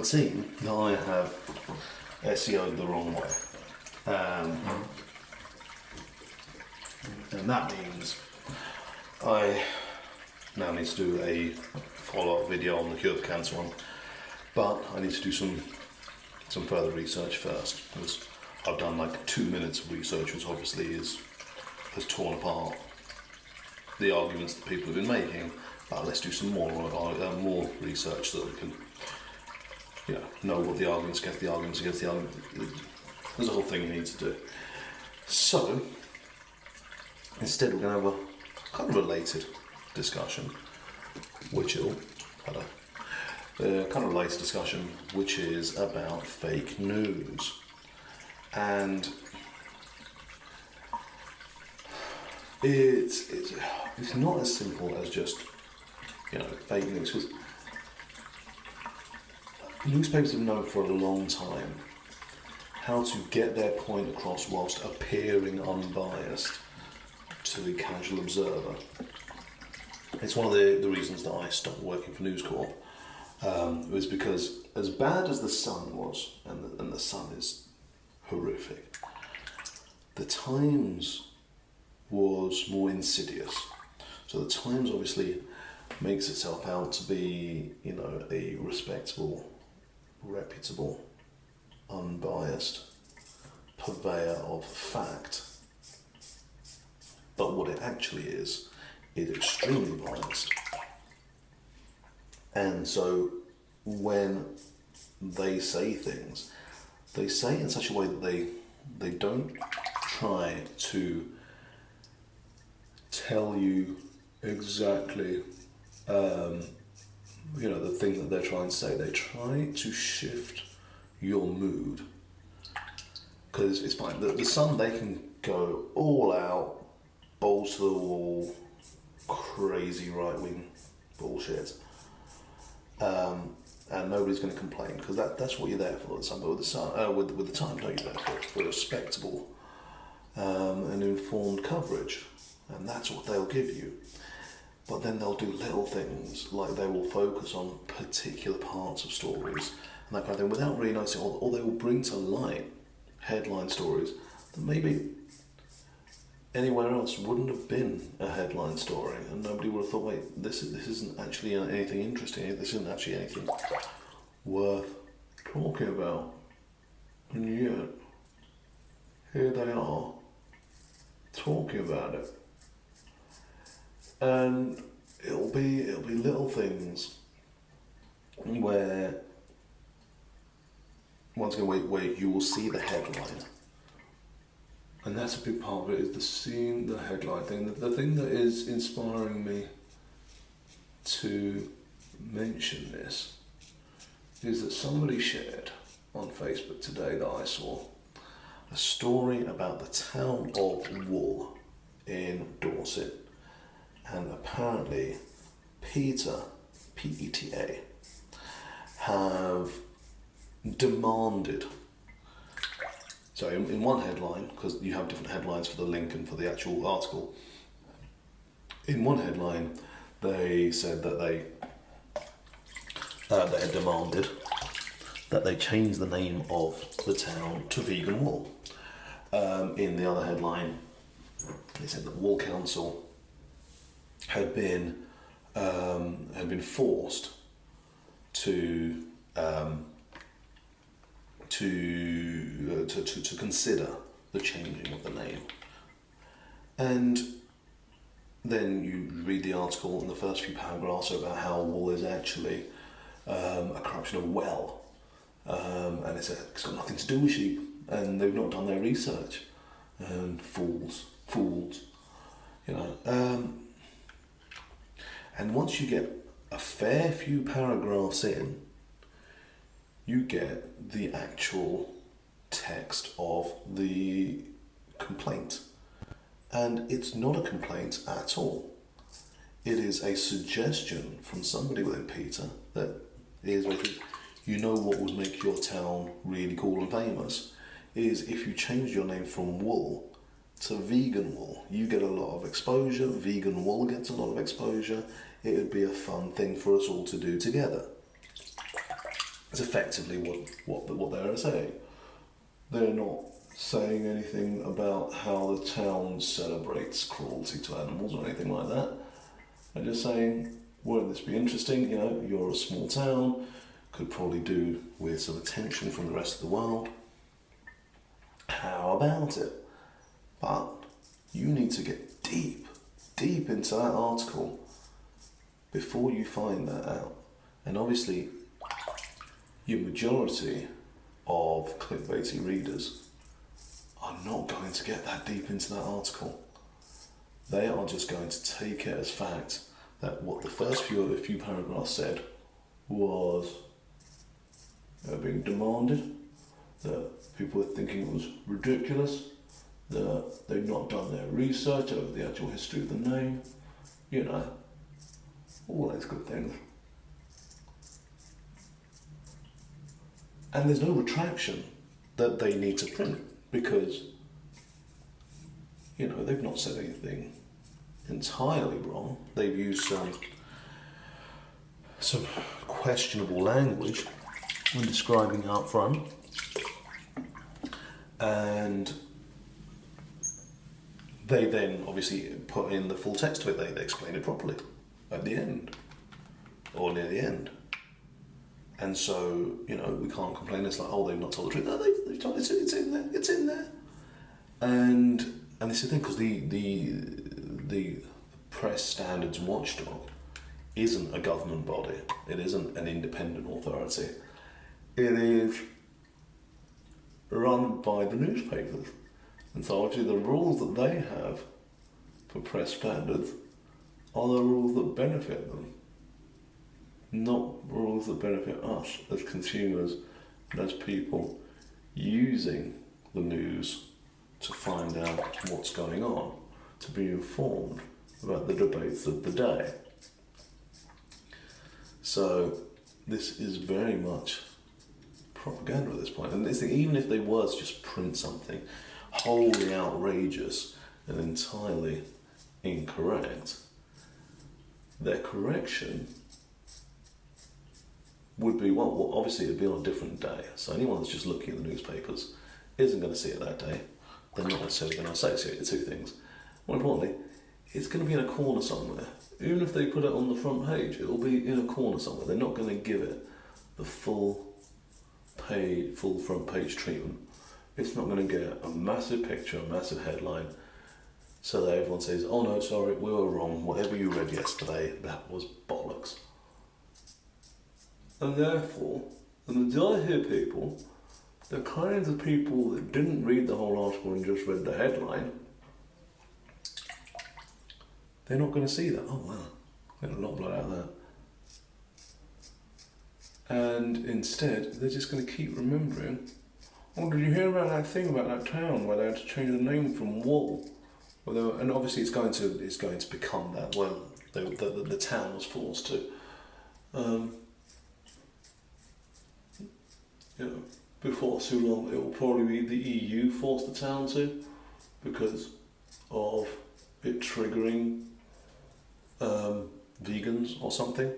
would seem that I have SEO'd the wrong way. And that means I now need to do a follow-up video on the cure for cancer one, but I need to do some further research first, because I've done like 2 minutes of research, which obviously has torn apart the arguments that people have been making. But let's do some more research so that we can, know what the arguments against the arguments against the arguments. There's a whole thing we need to do. So instead, we're going to have a kind of related discussion, which is about fake news. And it's not as simple as just fake news, because newspapers have known for a long time how to get their point across whilst appearing unbiased to the casual observer. It's one of the reasons that I stopped working for News Corp, was because as bad as the Sun was, and the Sun is horrific, the Times was more insidious. So the Times obviously makes itself out to be, a respectable, reputable, unbiased purveyor of fact. But what it actually is extremely biased. And so when they say things, they say it in such a way that they don't try to tell you exactly the thing that they're trying to say. They try to shift your mood, because it's fine. The Sun, they can go all out, balls to the wall, crazy right-wing bullshit, and nobody's going to complain, because that's what you're there for. The Sun, but with the Sun, with the Times, no, you're there for respectable and informed coverage, and that's what they'll give you. But then they'll do little things, like they will focus on particular parts of stories and that kind of thing without really noticing, or they will bring to light headline stories that maybe anywhere else wouldn't have been a headline story, and nobody would have thought, wait, this isn't actually anything interesting, this isn't actually anything worth talking about. And yet, here they are, talking about it. And it'll be little things where, once again, where you will see the headline. And that's a big part of it, is seeing the headline thing. The thing that is inspiring me to mention this is that somebody shared on Facebook today, that I saw, a story about the town of Wool in Dorset. And apparently PETA, P-E-T-A, have demanded. So in one headline, because you have different headlines for the link and for the actual article, in one headline they said that they had demanded that they change the name of the town to Vegan Wool. In the other headline, they said that Wool Council had been forced to consider the changing of the name. And then you read the article, and the first few paragraphs are about how wool is actually a corruption of well, and it's got nothing to do with sheep, and they've not done their research, and fools, and once you get a fair few paragraphs in, you get the actual text of the complaint. And it's not a complaint at all. It is a suggestion from somebody within PETA that is, you know what would make your town really cool and famous is if you changed your name from Wool to Vegan Wool. You get a lot of exposure, Vegan Wool gets a lot of exposure. It would be a fun thing for us all to do together. It's effectively what they're saying. They're not saying anything about how the town celebrates cruelty to animals or anything like that. They're just saying, wouldn't this be interesting? You know, you're a small town, could probably do with some attention from the rest of the world. How about it? But you need to get deep into that article before you find that out. And obviously, your majority of clickbaity readers are not going to get that deep into that article. They are just going to take it as fact that what the first few paragraphs said was being demanded, that people were thinking it was ridiculous, that they'd not done their research over the actual history of the name, you know, all those good things. And there's no retraction that they need to print because, you know, they've not said anything entirely wrong. They've used some questionable language when describing out front, and they then obviously put in the full text of it. They explain it properly at the end or near the end. And so, you know, we can't complain. It's like, oh, they've not told the truth. No, they've told it's in there. It's in there. And this is the thing, because the press standards watchdog isn't a government body. It isn't an independent authority. It is run by the newspapers. And so actually the rules that they have for press standards are the rules that benefit them, not rules that benefit us as consumers and as people using the news to find out what's going on, to be informed about the debates of the day. So this is very much propaganda at this point. And this thing, even if they were to just print something wholly outrageous and entirely incorrect, their correction would be, well, obviously it'd be on a different day. So anyone that's just looking at the newspapers isn't going to see it that day. They're not necessarily going to associate the two things. More importantly, it's going to be in a corner somewhere. Even if they put it on the front page, it'll be in a corner somewhere. They're not going to give it the full front page treatment. It's not going to get a massive picture, a massive headline, so that everyone says, oh no, sorry, we were wrong. Whatever you read yesterday, that was bollocks. And therefore, the majority of people, the kinds of people that didn't read the whole article and just read the headline, they're not going to see that. Oh wow, there's a lot of blood out there. And instead, they're just going to keep remembering, oh, did you hear about that thing about that town where they had to change the name from Wool? And obviously it's going to become that. Well, the town was forced to. You know, before too long, it will probably be the EU forced the town to, because of it triggering vegans or something,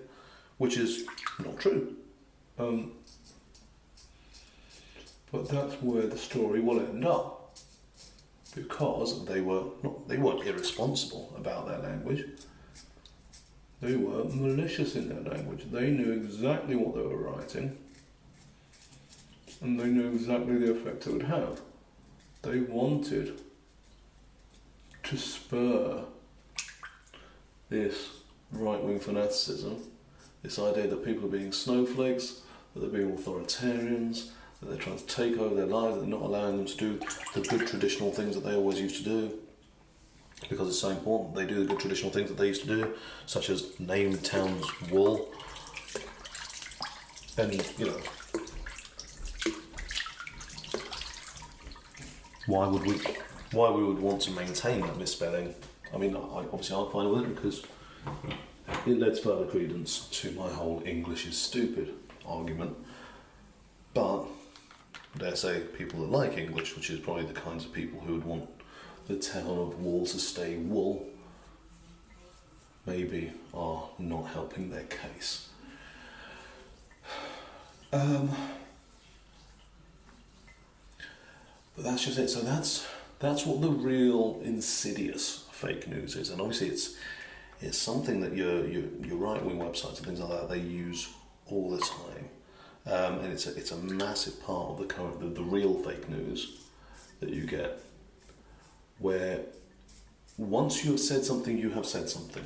which is not true. But that's where the story will end up, because they weren't irresponsible about their language. They were malicious in their language. They knew exactly what they were writing, and they knew exactly the effect it would have. They wanted to spur this right-wing fanaticism, this idea that people are being snowflakes, that they're being authoritarians, that they're trying to take over their lives, that they're not allowing them to do the good traditional things that they always used to do. Because it's so important they do the good traditional things that they used to do, such as name towns Wool. And, you know, why we would want to maintain that misspelling? I mean, obviously I'm fine with it because it lends further credence to my whole English is stupid argument. But dare say people that like English, which is probably the kinds of people who would want the town of Wool to stay Wool, maybe are not helping their case. But that's just it. So that's what the real insidious fake news is, and obviously it's something that your right-wing websites and things like that, they use all the time, and it's a massive part of the real fake news that you get, where once you have said something, you have said something,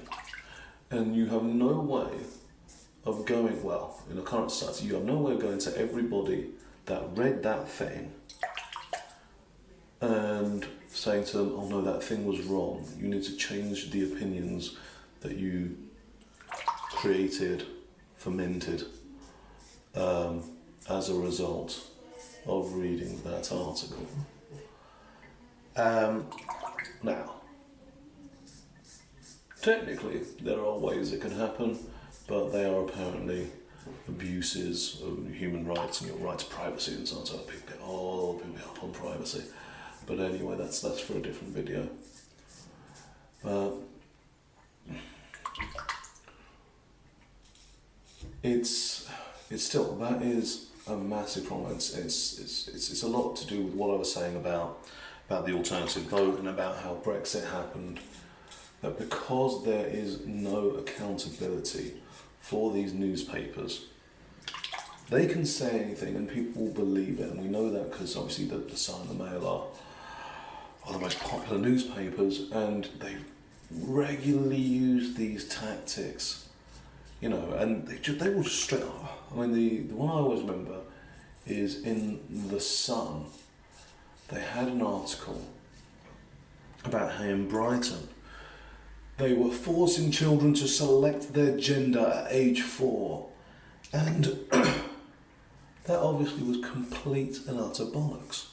and you have no way of going, well, in a current society, you have no way of going to everybody that read that thing and saying to them, oh no, that thing was wrong. You need to change the opinions that you created, fermented, as a result of reading that article. Now, technically, there are ways it can happen, but they are apparently abuses of human rights and your right to privacy and so on. So people get up on privacy. But anyway, that's for a different video. It's still, that is a massive problem. It's a lot to do with what I was saying about the alternative vote and about how Brexit happened. That because there is no accountability for these newspapers, they can say anything and people will believe it, and we know that because obviously the Sun and the Mail are the most popular newspapers, and they regularly use these tactics, and they will just straight up. I mean, the one I always remember is in the Sun. They had an article about how in Brighton they were forcing children to select their gender at age 4, and that obviously was complete and utter bollocks.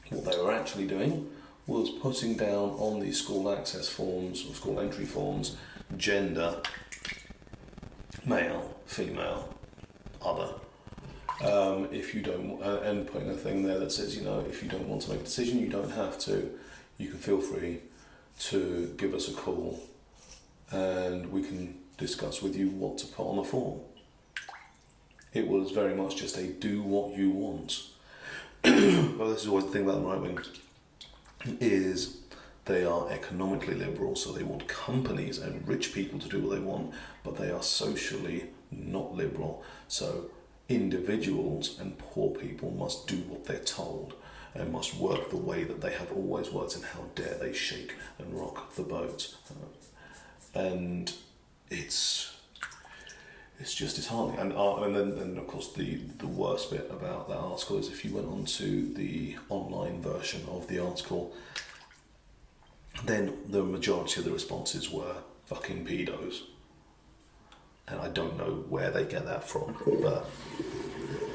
What they were actually doing was putting down on these school access forms, or school entry forms, gender, male, female, other. If you don't, and putting a thing there that says, if you don't want to make a decision, you don't have to. You can feel free to give us a call, and we can discuss with you what to put on the form. It was very much just a do what you want. Well, this is always the thing about the right wing, is they are economically liberal, so they want companies and rich people to do what they want, but they are socially not liberal. So individuals and poor people must do what they're told and must work the way that they have always worked, and how dare they shake and rock the boat. And it's just disheartening. And then of course the worst bit about that article is if you went onto the online version of the article, then the majority of the responses were fucking pedos. And I don't know where they get that from, but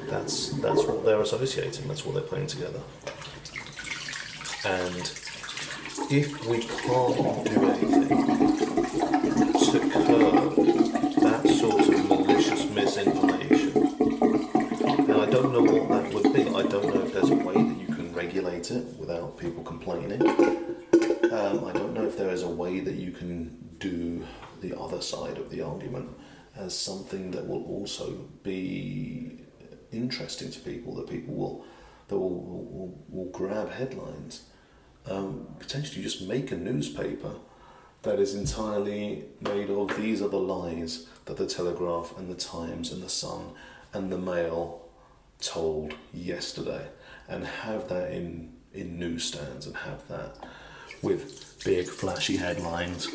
that's what they're associating, that's what they're putting together. And if we can't do anything to curb that sort of malicious misinformation, and I don't know what that would be. I don't know if there's a way that you can regulate it without people complaining. I don't know if there is a way that you can do the other side of the argument as something that will also be interesting to people, that people will grab headlines. Potentially just make a newspaper that is entirely made of these are the lies that the Telegraph and the Times and the Sun and the Mail told yesterday, and have that in newsstands, and have that with big flashy headlines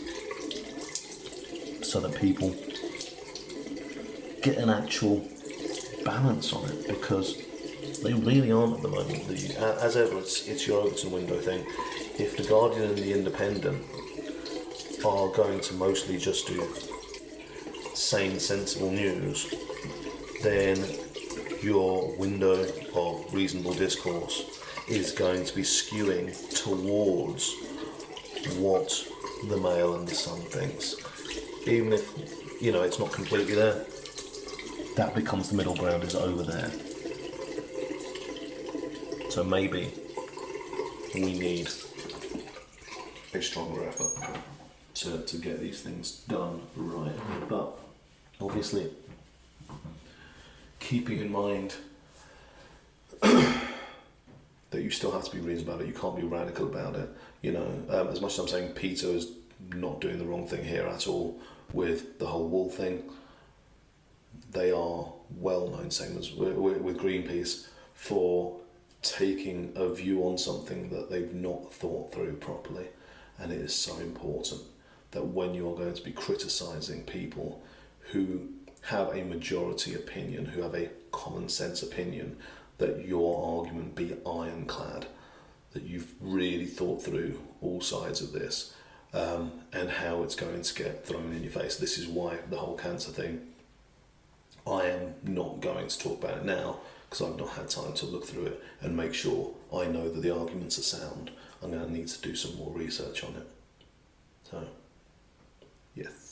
so that people get an actual balance on it, because they really aren't at the moment. As ever, it's your Overton window thing. If the Guardian and the Independent are going to mostly just do sane, sensible news, then your window of reasonable discourse is going to be skewing towards what the Mail and the Sun thinks. Even if, it's not completely there, that becomes the middle ground, is over there. So maybe we need a stronger effort to get these things done right. But obviously, keeping in mind that you still have to be reasonable about it. You can't be radical about it. You know, as much as I'm saying Peter is not doing the wrong thing here at all with the whole wall thing, they are well known, same as with Greenpeace, for taking a view on something that they've not thought through properly. And it is so important that when you're going to be criticising people who have a majority opinion, who have a common sense opinion, that your argument be ironclad, that you've really thought through all sides of this, and how it's going to get thrown in your face. This is why the whole cancer thing, I am not going to talk about it now because I've not had time to look through it and make sure I know that the arguments are sound. I'm going to need to do some more research on it. So, yes.